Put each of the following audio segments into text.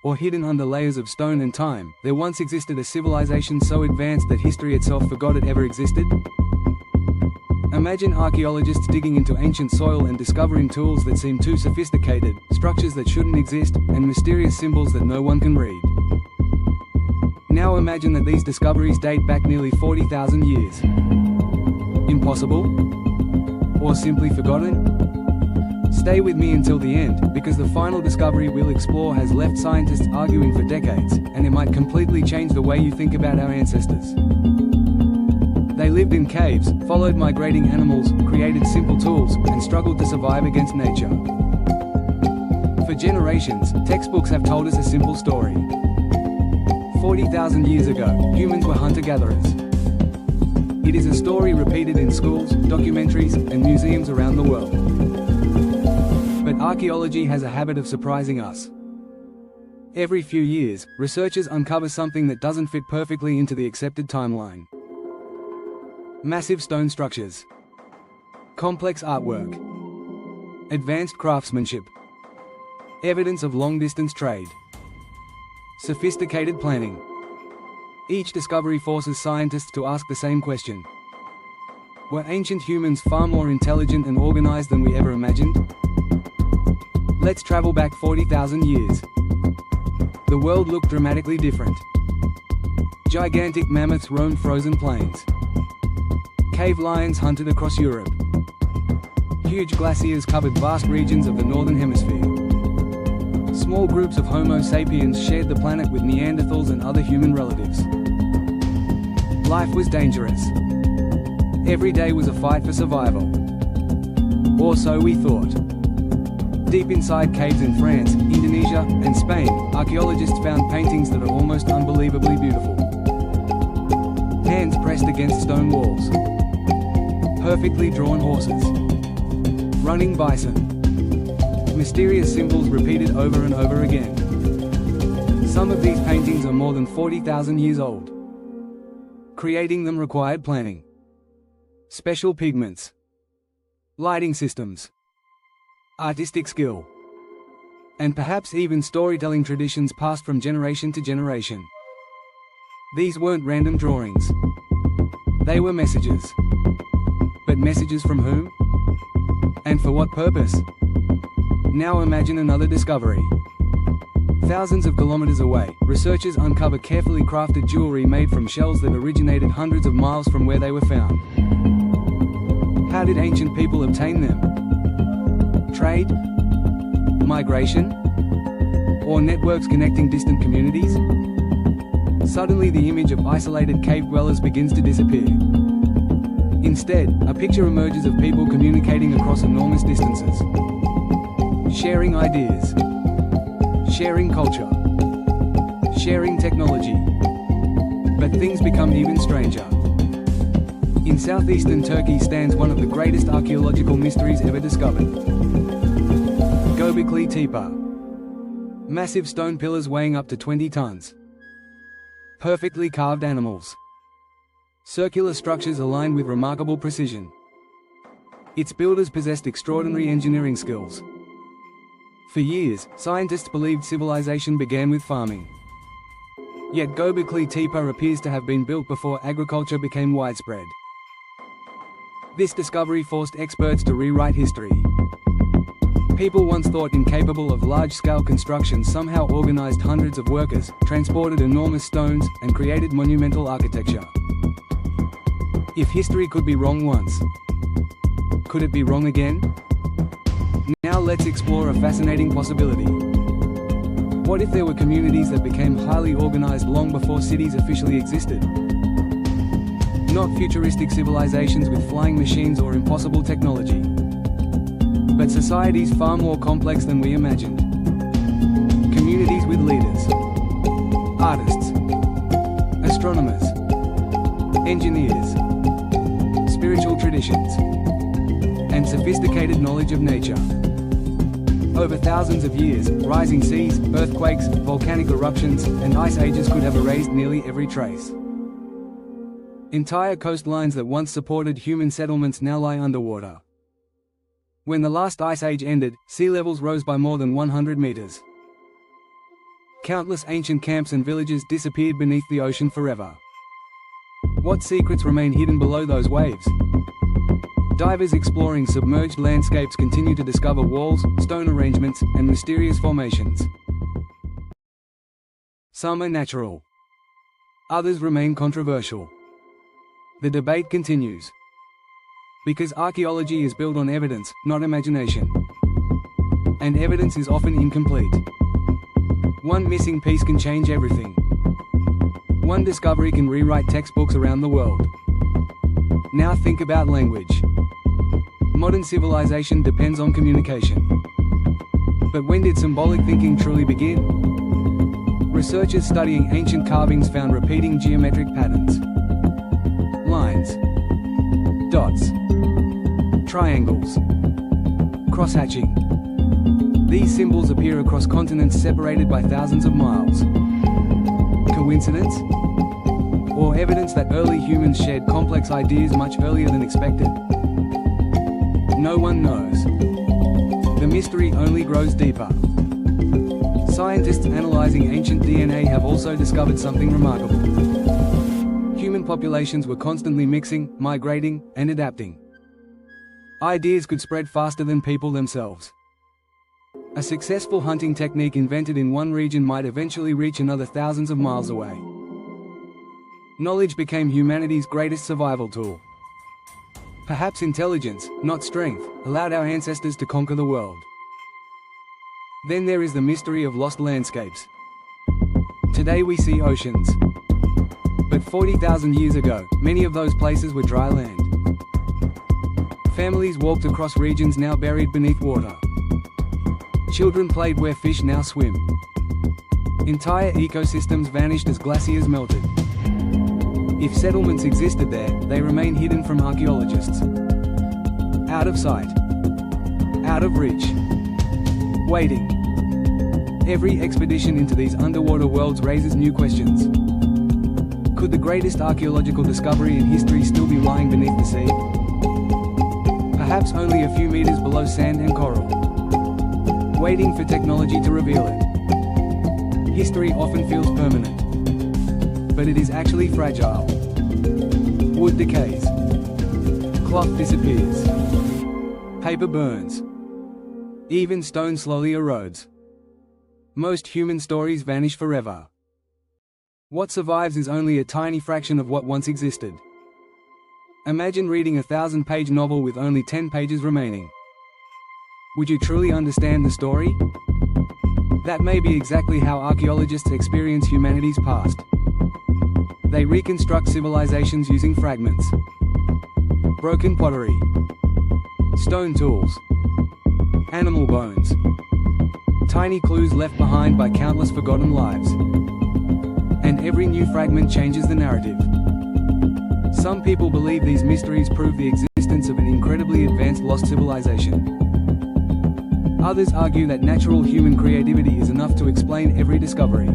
or hidden under layers of stone and time, there once existed a civilization so advanced that history itself forgot it ever existed? Imagine archaeologists digging into ancient soil and discovering tools that seem too sophisticated, structures that shouldn't exist, and mysterious symbols that no one can read. Now imagine that these discoveries date back nearly 40,000 years. Impossible? Or simply forgotten? Stay with me until the end, because the final discovery we'll explore has left scientists arguing for decades, and it might completely change the way you think about our ancestors. They lived in caves, followed migrating animals, created simple tools, and struggled to survive against nature. For generations, textbooks have told us a simple story. 40,000 years ago, humans were hunter-gatherers. It is a story repeated in schools, documentaries, and museums around the world. But archaeology has a habit of surprising us. Every few years, researchers uncover something that doesn't fit perfectly into the accepted timeline. Massive stone structures, complex artwork, advanced craftsmanship, evidence of long-distance trade, sophisticated planning. Each discovery forces scientists to ask the same question. Were ancient humans far more intelligent and organized than we ever imagined? Let's travel back 40,000 years. The world looked dramatically different. Gigantic mammoths roamed frozen plains. Cave lions hunted across Europe. Huge glaciers covered vast regions of the northern hemisphere. Small groups of Homo sapiens shared the planet with Neanderthals and other human relatives. Life was dangerous. Every day was a fight for survival. Or so we thought. Deep inside caves in France, Indonesia, and Spain, archaeologists found paintings that are almost unbelievably beautiful. Hands pressed against stone walls. Perfectly drawn horses. Running bison. Mysterious symbols repeated over and over again. Some of these paintings are more than 40,000 years old. Creating them required planning. Special pigments. Lighting systems. Artistic skill. And perhaps even storytelling traditions passed from generation to generation. These weren't random drawings. They were messages. But messages from whom? And for what purpose? Now imagine another discovery. Thousands of kilometers away, researchers uncover carefully crafted jewelry made from shells that originated hundreds of miles from where they were found. How did ancient people obtain them? Trade? Migration? Or networks connecting distant communities? Suddenly the image of isolated cave dwellers begins to disappear. Instead, a picture emerges of people communicating across enormous distances. Sharing ideas. Sharing culture. Sharing technology. But things become even stranger. In southeastern Turkey stands one of the greatest archaeological mysteries ever discovered. Göbekli Tepe. Massive stone pillars weighing up to 20 tons. Perfectly carved animals. Circular structures aligned with remarkable precision. Its builders possessed extraordinary engineering skills. For years, scientists believed civilization began with farming. Yet Göbekli Tepe appears to have been built before agriculture became widespread. This discovery forced experts to rewrite history. People once thought incapable of large-scale construction somehow organized hundreds of workers, transported enormous stones, and created monumental architecture. If history could be wrong once, could it be wrong again? Now let's explore a fascinating possibility. What if there were communities that became highly organized long before cities officially existed? Not futuristic civilizations with flying machines or impossible technology, but societies far more complex than we imagined. Communities with leaders, artists, astronomers, engineers, spiritual traditions, and sophisticated knowledge of nature. Over thousands of years, rising seas, earthquakes, volcanic eruptions, and ice ages could have erased nearly every trace. Entire coastlines that once supported human settlements now lie underwater. When the last ice age ended, sea levels rose by more than 100 meters. Countless ancient camps and villages disappeared beneath the ocean forever. What secrets remain hidden below those waves? Divers exploring submerged landscapes continue to discover walls, stone arrangements, and mysterious formations. Some are natural. Others remain controversial. The debate continues. Because archaeology is built on evidence, not imagination. And evidence is often incomplete. One missing piece can change everything. One discovery can rewrite textbooks around the world. Now think about language. Modern civilization depends on communication. But when did symbolic thinking truly begin? Researchers studying ancient carvings found repeating geometric patterns. Lines, dots, triangles, cross-hatching. These symbols appear across continents separated by thousands of miles. Coincidence? Or evidence that early humans shared complex ideas much earlier than expected? No one knows. The mystery only grows deeper. Scientists analyzing ancient DNA have also discovered something remarkable. Human populations were constantly mixing, migrating, and adapting. Ideas could spread faster than people themselves. A successful hunting technique invented in one region might eventually reach another thousands of miles away. Knowledge became humanity's greatest survival tool. Perhaps intelligence, not strength, allowed our ancestors to conquer the world. Then there is the mystery of lost landscapes. Today we see oceans. But 40,000 years ago, many of those places were dry land. Families walked across regions now buried beneath water. Children played where fish now swim. Entire ecosystems vanished as glaciers melted. If settlements existed there, they remain hidden from archaeologists. Out of sight. Out of reach. Waiting. Every expedition into these underwater worlds raises new questions. Could the greatest archaeological discovery in history still be lying beneath the sea? Perhaps only a few meters below sand and coral, waiting for technology to reveal it. History often feels permanent, but it is actually fragile. Wood decays. Cloth disappears. Paper burns. Even stone slowly erodes. Most human stories vanish forever. What survives is only a tiny fraction of what once existed. Imagine reading a 1,000-page novel with only 10 pages remaining. Would you truly understand the story? That may be exactly how archaeologists experience humanity's past. They reconstruct civilizations using fragments. Broken pottery. Stone tools. Animal bones. Tiny clues left behind by countless forgotten lives. And every new fragment changes the narrative. Some people believe these mysteries prove the existence of an incredibly advanced lost civilization. Others argue that natural human creativity is enough to explain every discovery.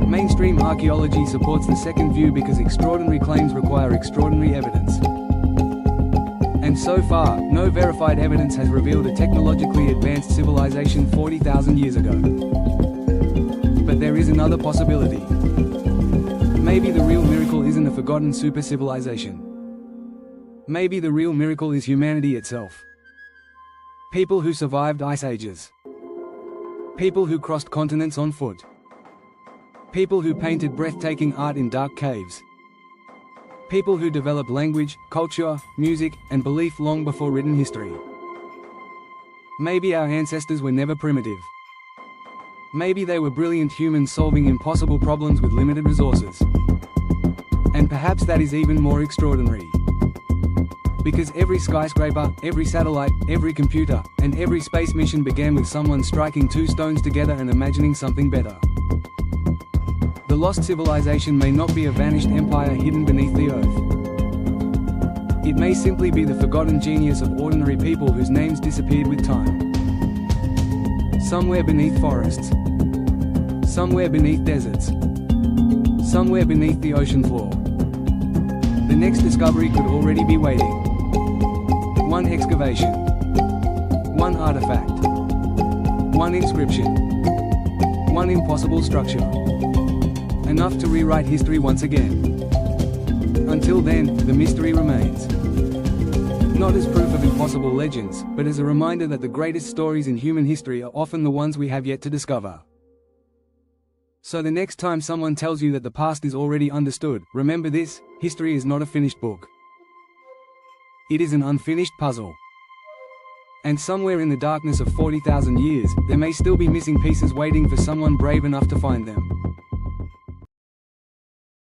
Mainstream archaeology supports the second view because extraordinary claims require extraordinary evidence. And so far, no verified evidence has revealed a technologically advanced civilization 40,000 years ago. But there is another possibility. Maybe the real miracle isn't a forgotten super-civilization. Maybe the real miracle is humanity itself. People who survived ice ages. People who crossed continents on foot. People who painted breathtaking art in dark caves. People who developed language, culture, music, and belief long before written history. Maybe our ancestors were never primitive. Maybe they were brilliant humans solving impossible problems with limited resources. And perhaps that is even more extraordinary. Because every skyscraper, every satellite, every computer, and every space mission began with someone striking two stones together and imagining something better. The lost civilization may not be a vanished empire hidden beneath the earth. It may simply be the forgotten genius of ordinary people whose names disappeared with time. Somewhere beneath forests. Somewhere beneath deserts. Somewhere beneath the ocean floor. The next discovery could already be waiting. One excavation. One artifact. One inscription. one impossible structure. Enough to rewrite history once again. Until then, the mystery remains. Not as proof of impossible legends, but as a reminder that the greatest stories in human history are often the ones we have yet to discover. So the next time someone tells you that the past is already understood, remember this: history is not a finished book. It is an unfinished puzzle. And somewhere in the darkness of 40,000 years, there may still be missing pieces waiting for someone brave enough to find them.